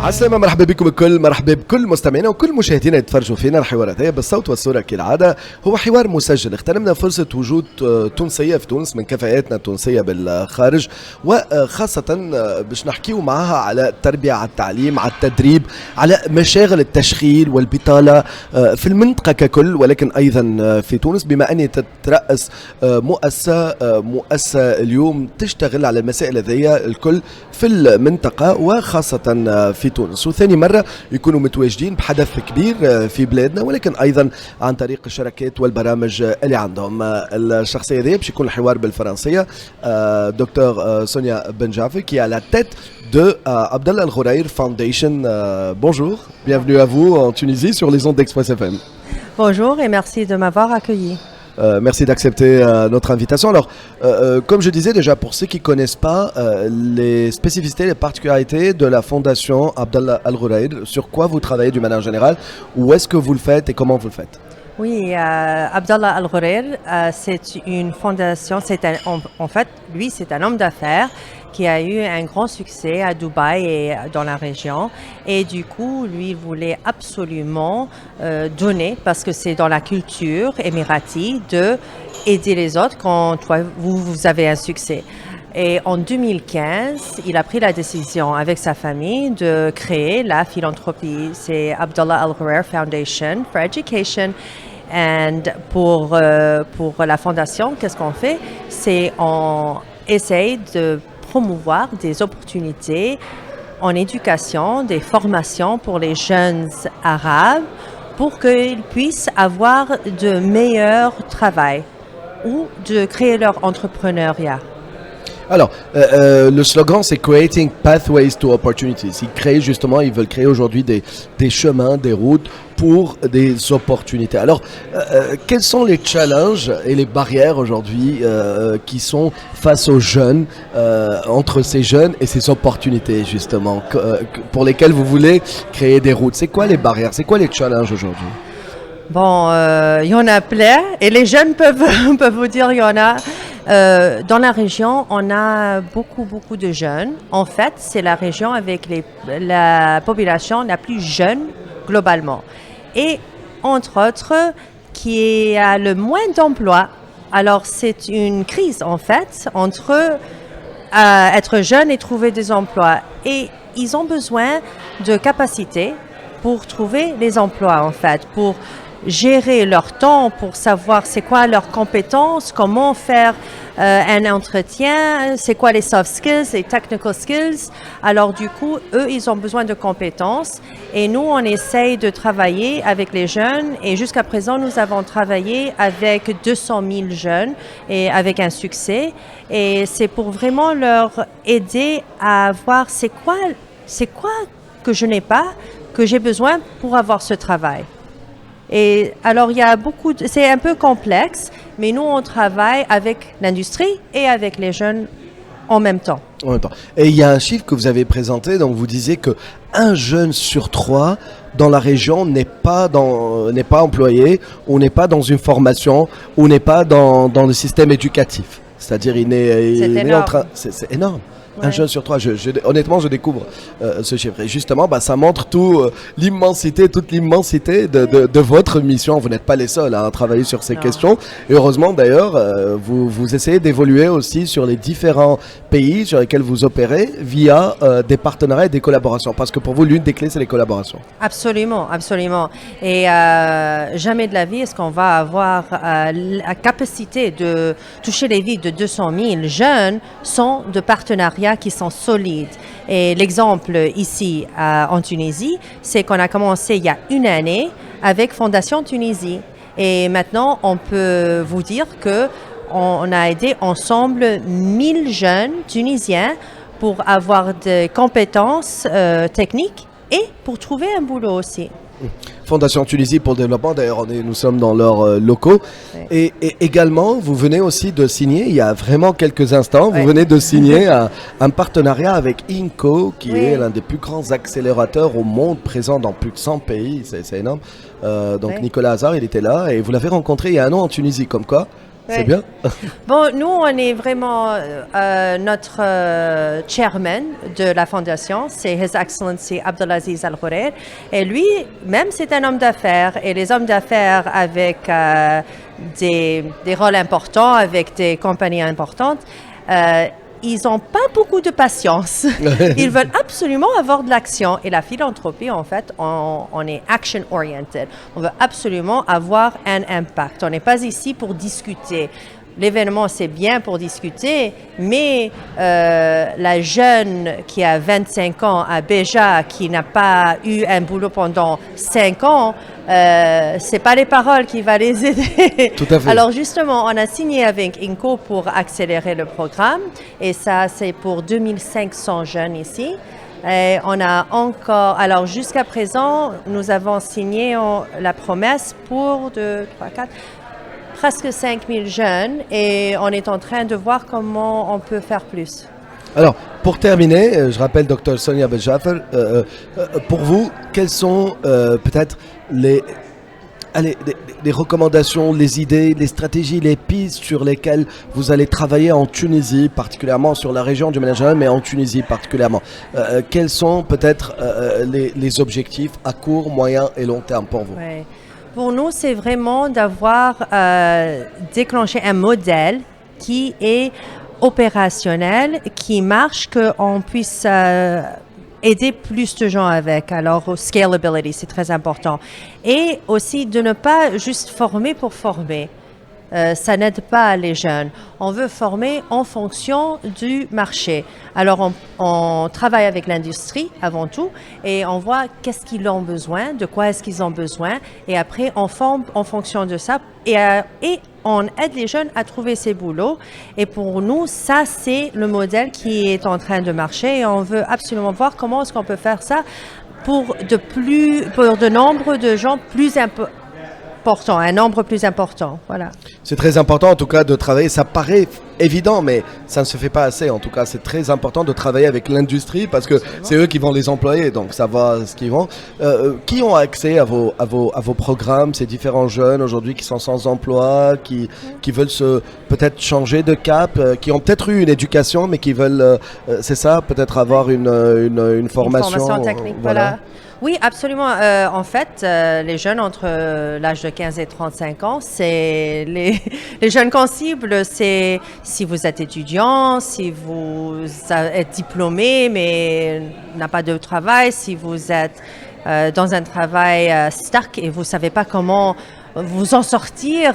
عالسلامة، مرحبا بكم الكل، مرحبا بكل مستمعينا وكل مشاهدينا يتفرجوا فينا. الحوارات هي بالصوت والصورة كالعادة، هو حوار مسجل. اغتنمنا فرصة وجود تونسية في تونس من كفاءاتنا التونسية بالخارج، وخاصة باش نحكيو معها على التربية، على التعليم، على التدريب، على مشاغل التشغيل والبطالة في المنطقة ككل، ولكن أيضا في تونس، بما أني تترأس مؤسسة اليوم تشتغل على المسائل هذه الكل في المنطقة وخاصة في تونس. وثاني مرة يكونوا متواجدين بحدث كبير في بلادنا، ولكن أيضا عن طريق الشركات والبرامج اللي عندهم. الشخصية هذه باش يكون الحوار بالفرنسية، دكتور سونيا بن جعفر qui est à la tête de Abdallah Al Ghurair Foundation. Bonjour, bienvenue à vous en Tunisie sur les ondes d'Express FM. Bonjour et merci de m'avoir accueilli. Merci d'accepter notre invitation. Alors, comme je disais déjà, pour ceux qui ne connaissent pas les spécificités, les particularités de la fondation Abdallah Al Ghurair, sur quoi vous travaillez d'une manière générale, où est-ce que vous le faites et comment vous le faites? Oui, Abdallah Al Ghurair, c'est une fondation, en fait, lui, c'est un homme d'affaires qui a eu un grand succès à Dubaï et dans la région. Et du coup, lui, il voulait absolument donner, parce que c'est dans la culture émiratie, de aider les autres quand vous avez un succès. Et en 2015, il a pris la décision avec sa famille de créer la philanthropie. C'est Abdallah Al Ghurair Foundation for Education. Et pour la fondation, qu'est-ce qu'on fait? C'est on essaye de promouvoir des opportunités en éducation, des formations pour les jeunes arabes pour qu'ils puissent avoir de meilleurs travail ou de créer leur entrepreneuriat. Alors, le slogan c'est Creating Pathways to Opportunities. Ils veulent créer aujourd'hui des chemins, des routes pour des opportunités. Alors, quels sont les challenges et les barrières aujourd'hui qui sont face aux jeunes, entre ces jeunes et ces opportunités justement, pour lesquelles vous voulez créer des routes? C'est quoi les barrières? C'est quoi les challenges aujourd'hui? Bon, il y en a plein et les jeunes peuvent vous dire il y en a. Dans la région, on a beaucoup de jeunes. En fait, c'est la région avec la population la plus jeune globalement. Et entre autres, qui a le moins d'emplois. Alors, c'est une crise en fait entre être jeune et trouver des emplois. Et ils ont besoin de capacités pour trouver les emplois en fait, pour gérer leur temps, pour savoir c'est quoi leurs compétences, comment faire un entretien, c'est quoi les soft skills, les technical skills. Alors du coup, eux, ils ont besoin de compétences et nous, on essaye de travailler avec les jeunes et jusqu'à présent, nous avons travaillé avec 200 000 jeunes et avec un succès. Et c'est pour vraiment leur aider à voir c'est quoi que je n'ai pas, que j'ai besoin pour avoir ce travail. Et alors, il y a c'est un peu complexe, mais nous, on travaille avec l'industrie et avec les jeunes en même temps. En même temps. Et il y a un chiffre que vous avez présenté, donc vous disiez que 1 jeune sur 3 dans la région n'est pas employé, ou n'est pas dans une formation, ou n'est pas dans le système éducatif. C'est-à-dire, c'est énorme. Ouais. 1 jeune sur 3, honnêtement je découvre ce chiffre. Et justement, ça montre toute l'immensité de votre mission. Vous n'êtes pas les seuls à travailler sur ces questions. Et heureusement d'ailleurs, vous essayez d'évoluer aussi sur les différents pays sur lesquels vous opérez via des partenariats et des collaborations. Parce que pour vous, l'une des clés, c'est les collaborations. Absolument. Et jamais de la vie est-ce qu'on va avoir la capacité de toucher les vies de 200 000 jeunes sans de partenariats qui sont solides. Et l'exemple ici en Tunisie, c'est qu'on a commencé il y a 1 année avec Fondation Tunisie. Et maintenant, on peut vous dire qu'on a aidé ensemble 1000 jeunes tunisiens pour avoir des compétences techniques et pour trouver un boulot aussi. Fondation Tunisie pour le développement, d'ailleurs nous sommes dans leurs locaux. Ouais. Et également, vous venez aussi de signer, il y a vraiment quelques instants, vous venez de signer un partenariat avec INCO, qui est l'un des plus grands accélérateurs au monde, présent dans plus de 100 pays, c'est énorme. Donc Nicolas Hazard, il était là, et vous l'avez rencontré il y a 1 an en Tunisie, comme quoi C'est bien. Bon, nous, on est vraiment notre chairman de la fondation, c'est His Excellency Abdelaziz Al Khoureir. Et lui, même c'est un homme d'affaires. Et les hommes d'affaires avec des rôles importants, avec des compagnies importantes, ils n'ont pas beaucoup de patience. Ils veulent absolument avoir de l'action. Et la philanthropie, en fait, on est action-oriented. On veut absolument avoir un impact. On n'est pas ici pour discuter. L'événement, c'est bien pour discuter, mais la jeune qui a 25 ans à Béja, qui n'a pas eu un boulot pendant 5 ans, c'est pas les paroles qui vont les aider. Tout à fait. Alors justement, on a signé avec INCO pour accélérer le programme, et ça, c'est pour 2500 jeunes ici. Et on a encore, alors jusqu'à présent, nous avons signé la promesse pour 2, 3, 4... presque 5000 jeunes et on est en train de voir comment on peut faire plus. Alors, pour terminer, je rappelle Dr Sonia Beljafer, pour vous, quelles sont peut-être les recommandations, les idées, les stratégies, les pistes sur lesquelles vous allez travailler en Tunisie, particulièrement sur la région du Méditerranée, mais en Tunisie particulièrement. Quels sont peut-être les objectifs à court, moyen et long terme pour vous? Ouais. Pour nous, c'est vraiment d'avoir déclenché un modèle qui est opérationnel, qui marche, qu'on puisse aider plus de gens avec. Alors, scalability, c'est très important. Et aussi de ne pas juste former pour former. Ça n'aide pas les jeunes. On veut former en fonction du marché. Alors, on travaille avec l'industrie avant tout et on voit qu'est-ce qu'ils ont besoin, de quoi est-ce qu'ils ont besoin. Et après, on forme en fonction de ça et on aide les jeunes à trouver ces boulots. Et pour nous, ça, c'est le modèle qui est en train de marcher et on veut absolument voir comment est-ce qu'on peut faire ça pour de nombre de gens plus importants. Un nombre plus important, voilà. C'est très important en tout cas de travailler, ça paraît évident mais ça ne se fait pas assez, en tout cas c'est très important de travailler avec l'industrie parce que c'est eux qui vont les employer, donc ça va ce qu'ils vont. Qui ont accès à vos programmes, ces différents jeunes aujourd'hui qui sont sans emploi, qui veulent peut-être changer de cap, qui ont peut-être eu une éducation mais qui veulent, c'est ça, peut-être avoir une formation. Une formation technique, voilà. Oui, absolument. En fait, les jeunes entre l'âge de 15 et 35 ans, c'est les jeunes qu'on cible, c'est si vous êtes étudiant, si vous êtes diplômé mais n'a pas de travail, si vous êtes dans un travail stuck et vous savez pas comment vous en sortir,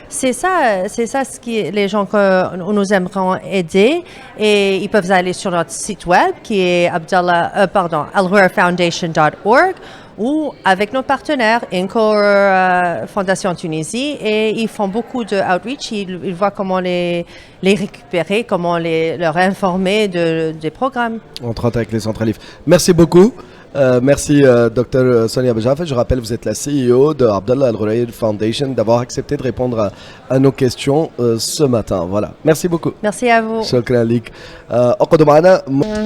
c'est ça ce qui les gens que nous aimerions aider et ils peuvent aller sur notre site web qui est alkhoureirfoundation.org ou avec nos partenaires INCO Fondation Tunisie et ils font beaucoup de outreach, ils voient comment les récupérer, comment leur informer des programmes. Entre autres avec les centrales. Merci beaucoup. Merci Dr Sonia Beljafer. Je rappelle, vous êtes la CEO de Abdallah Al Khoureir Foundation, d'avoir accepté de répondre à nos questions ce matin. Voilà. Merci beaucoup. Merci à vous. شكرا لك.